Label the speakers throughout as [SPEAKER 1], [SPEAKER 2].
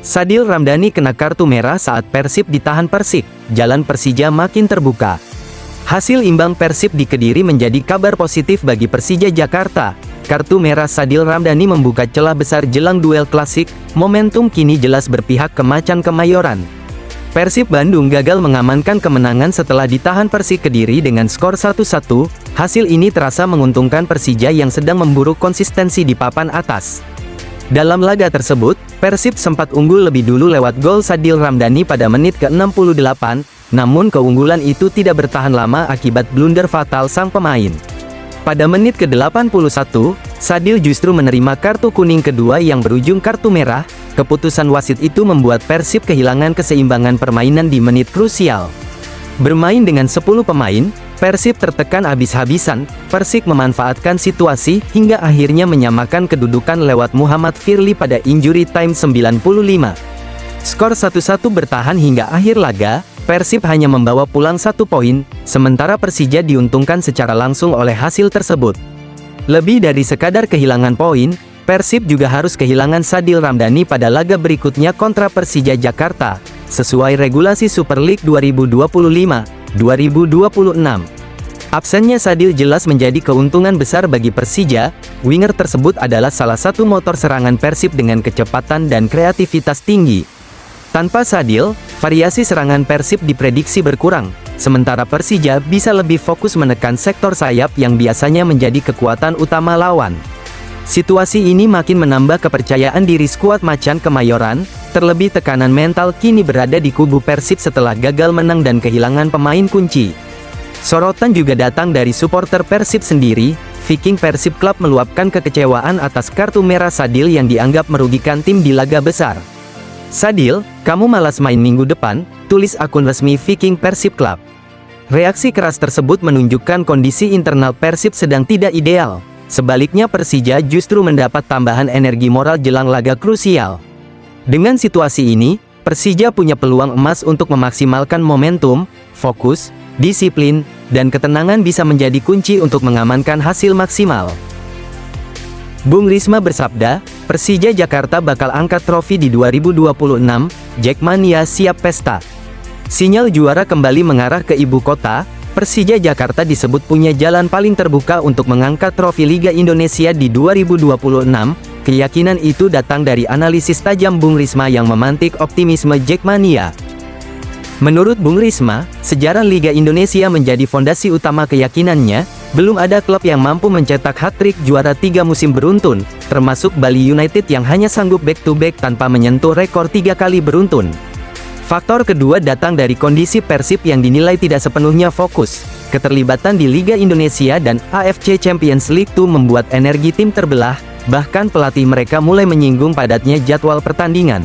[SPEAKER 1] Sadil Ramdhani kena kartu merah saat Persib ditahan Persik, jalan Persija makin terbuka. Hasil imbang Persib di Kediri menjadi kabar positif bagi Persija Jakarta. Kartu merah Sadil Ramdhani membuka celah besar jelang duel klasik, momentum kini jelas berpihak ke Macan Kemayoran. Persib Bandung gagal mengamankan kemenangan setelah ditahan Persik Kediri dengan skor 1-1, hasil ini terasa menguntungkan Persija yang sedang memburu konsistensi di papan atas. Dalam laga tersebut, Persib sempat unggul lebih dulu lewat gol Sadil Ramdhani pada menit ke-68, namun keunggulan itu tidak bertahan lama akibat blunder fatal sang pemain. Pada menit ke-81, Sadil justru menerima kartu kuning kedua yang berujung kartu merah. Keputusan wasit itu membuat Persib kehilangan keseimbangan permainan di menit krusial. Bermain dengan 10 pemain, Persib tertekan habis-habisan. Persik memanfaatkan situasi hingga akhirnya menyamakan kedudukan lewat Muhammad Firly pada injury time 95. Skor 1-1 bertahan hingga akhir laga. Persib hanya membawa pulang 1 poin, sementara Persija diuntungkan secara langsung oleh hasil tersebut. Lebih dari sekadar kehilangan poin, Persib juga harus kehilangan Sadil Ramdhani pada laga berikutnya kontra Persija Jakarta, sesuai regulasi Super League 2025-2026. Absennya Sadil jelas menjadi keuntungan besar bagi Persija. Winger tersebut adalah salah satu motor serangan Persib dengan kecepatan dan kreativitas tinggi. Tanpa Sadil, variasi serangan Persib diprediksi berkurang, sementara Persija bisa lebih fokus menekan sektor sayap yang biasanya menjadi kekuatan utama lawan. Situasi ini makin menambah kepercayaan diri skuad Macan Kemayoran, terlebih tekanan mental kini berada di kubu Persib setelah gagal menang dan kehilangan pemain kunci. Sorotan juga datang dari supporter Persib sendiri. Viking Persib Club meluapkan kekecewaan atas kartu merah Sadil yang dianggap merugikan tim di laga besar. "Sadil, kamu malas main minggu depan," tulis akun resmi Viking Persib Club. Reaksi keras tersebut menunjukkan kondisi internal Persib sedang tidak ideal. Sebaliknya Persija justru mendapat tambahan energi moral jelang laga krusial. Dengan situasi ini, Persija punya peluang emas untuk memaksimalkan momentum, fokus, disiplin, dan ketenangan bisa menjadi kunci untuk mengamankan hasil maksimal. Bung Risma bersabda, Persija Jakarta bakal angkat trofi di 2026, Jackmania siap pesta. Sinyal juara kembali mengarah ke ibu kota. Persija Jakarta disebut punya jalan paling terbuka untuk mengangkat trofi Liga Indonesia di 2026. Keyakinan itu datang dari analisis tajam Bung Risma yang memantik optimisme Jackmania. Menurut Bung Risma, sejarah Liga Indonesia menjadi fondasi utama keyakinannya. Belum ada klub yang mampu mencetak hat-trick juara 3 musim beruntun, termasuk Bali United yang hanya sanggup back-to-back tanpa menyentuh rekor 3 kali beruntun. Faktor kedua datang dari kondisi Persib yang dinilai tidak sepenuhnya fokus. Keterlibatan di Liga Indonesia dan AFC Champions League itu membuat energi tim terbelah, bahkan pelatih mereka mulai menyinggung padatnya jadwal pertandingan.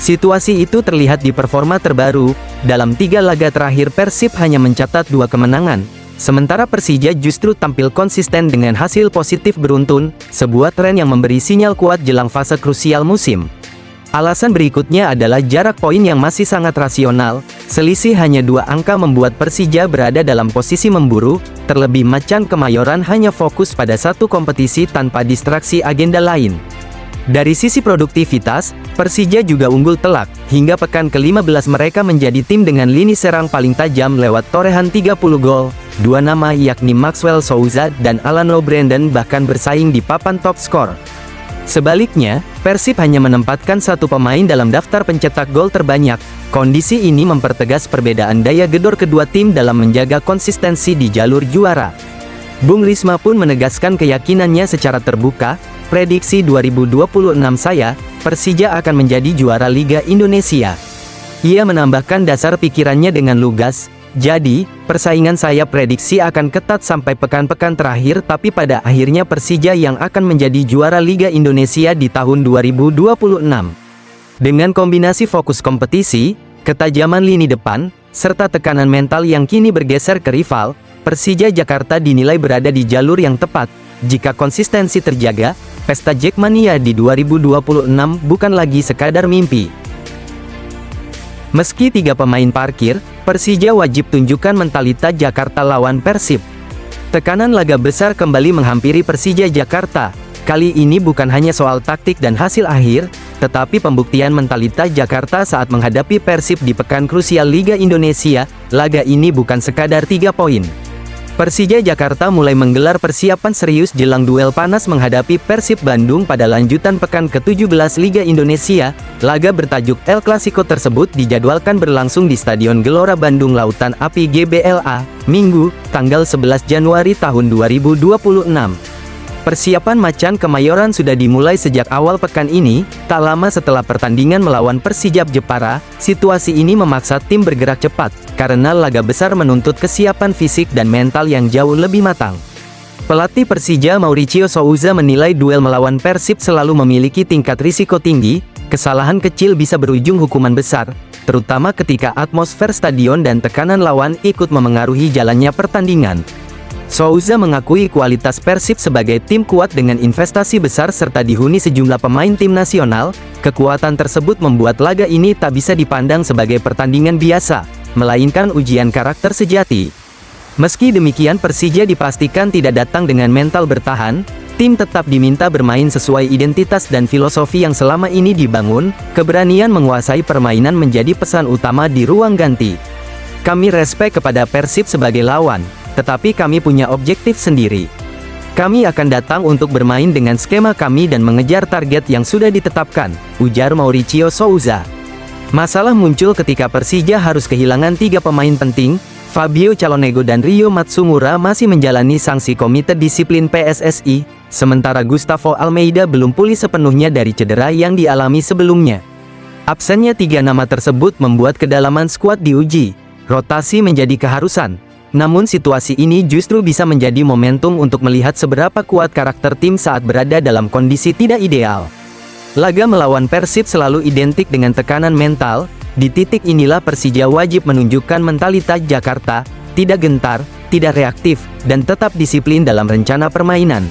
[SPEAKER 1] Situasi itu terlihat di performa terbaru. Dalam 3 laga terakhir Persib hanya mencatat 2 kemenangan, sementara Persija justru tampil konsisten dengan hasil positif beruntun, sebuah tren yang memberi sinyal kuat jelang fase krusial musim. Alasan berikutnya adalah jarak poin yang masih sangat rasional. Selisih hanya 2 angka membuat Persija berada dalam posisi memburu, terlebih Macan Kemayoran hanya fokus pada satu kompetisi tanpa distraksi agenda lain. Dari sisi produktivitas, Persija juga unggul telak. Hingga pekan ke-15 mereka menjadi tim dengan lini serang paling tajam lewat torehan 30 gol. 2 nama yakni Maxwell Souza dan Alano Brandon bahkan bersaing di papan top skor. Sebaliknya, Persib hanya menempatkan 1 pemain dalam daftar pencetak gol terbanyak. Kondisi ini mempertegas perbedaan daya gedor kedua tim dalam menjaga konsistensi di jalur juara. Bung Risma pun menegaskan keyakinannya secara terbuka, prediksi 2026 saya, Persija akan menjadi juara Liga Indonesia. Ia menambahkan dasar pikirannya dengan lugas, jadi, persaingan saya prediksi akan ketat sampai pekan-pekan terakhir tapi pada akhirnya Persija yang akan menjadi juara Liga Indonesia di tahun 2026. Dengan kombinasi fokus kompetisi, ketajaman lini depan, serta tekanan mental yang kini bergeser ke rival, Persija Jakarta dinilai berada di jalur yang tepat. Jika konsistensi terjaga, pesta Jackmania di 2026 bukan lagi sekadar mimpi. Meski 3 pemain parkir, Persija wajib tunjukkan mentalitas Jakarta lawan Persib. Tekanan laga besar kembali menghampiri Persija Jakarta. Kali ini bukan hanya soal taktik dan hasil akhir, Tetapi pembuktian mentalitas Jakarta saat menghadapi Persib di pekan krusial Liga Indonesia, laga ini bukan sekadar 3 poin. Persija Jakarta mulai menggelar persiapan serius jelang duel panas menghadapi Persib Bandung pada lanjutan pekan ke-17 Liga Indonesia. Laga bertajuk El Clasico tersebut dijadwalkan berlangsung di Stadion Gelora Bandung Lautan Api GBLA, Minggu, tanggal 11 Januari tahun 2026. Persiapan Macan Kemayoran sudah dimulai sejak awal pekan ini. Tak lama setelah pertandingan melawan Persijap Jepara, situasi ini memaksa tim bergerak cepat, karena laga besar menuntut kesiapan fisik dan mental yang jauh lebih matang. Pelatih Persija Mauricio Souza menilai duel melawan Persib selalu memiliki tingkat risiko tinggi. Kesalahan kecil bisa berujung hukuman besar, terutama ketika atmosfer stadion dan tekanan lawan ikut memengaruhi jalannya pertandingan. Souza mengakui kualitas Persib sebagai tim kuat dengan investasi besar serta dihuni sejumlah pemain tim nasional. Kekuatan tersebut membuat laga ini tak bisa dipandang sebagai pertandingan biasa, melainkan ujian karakter sejati. Meski demikian, Persija dipastikan tidak datang dengan mental bertahan. Tim tetap diminta bermain sesuai identitas dan filosofi yang selama ini dibangun. Keberanian menguasai permainan menjadi pesan utama di ruang ganti. Kami respek kepada Persib sebagai lawan, tetapi kami punya objektif sendiri. Kami akan datang untuk bermain dengan skema kami dan mengejar target yang sudah ditetapkan, ujar Mauricio Souza. Masalah muncul ketika Persija harus kehilangan 3 pemain penting. Fabio Calonego dan Rio Matsumura masih menjalani sanksi komite disiplin PSSI, sementara Gustavo Almeida belum pulih sepenuhnya dari cedera yang dialami sebelumnya. Absennya 3 nama tersebut membuat kedalaman skuad diuji. Rotasi menjadi keharusan. Namun situasi ini justru bisa menjadi momentum untuk melihat seberapa kuat karakter tim saat berada dalam kondisi tidak ideal. Laga melawan Persib selalu identik dengan tekanan mental. Di titik inilah Persija wajib menunjukkan mentalitas Jakarta, tidak gentar, tidak reaktif, dan tetap disiplin dalam rencana permainan.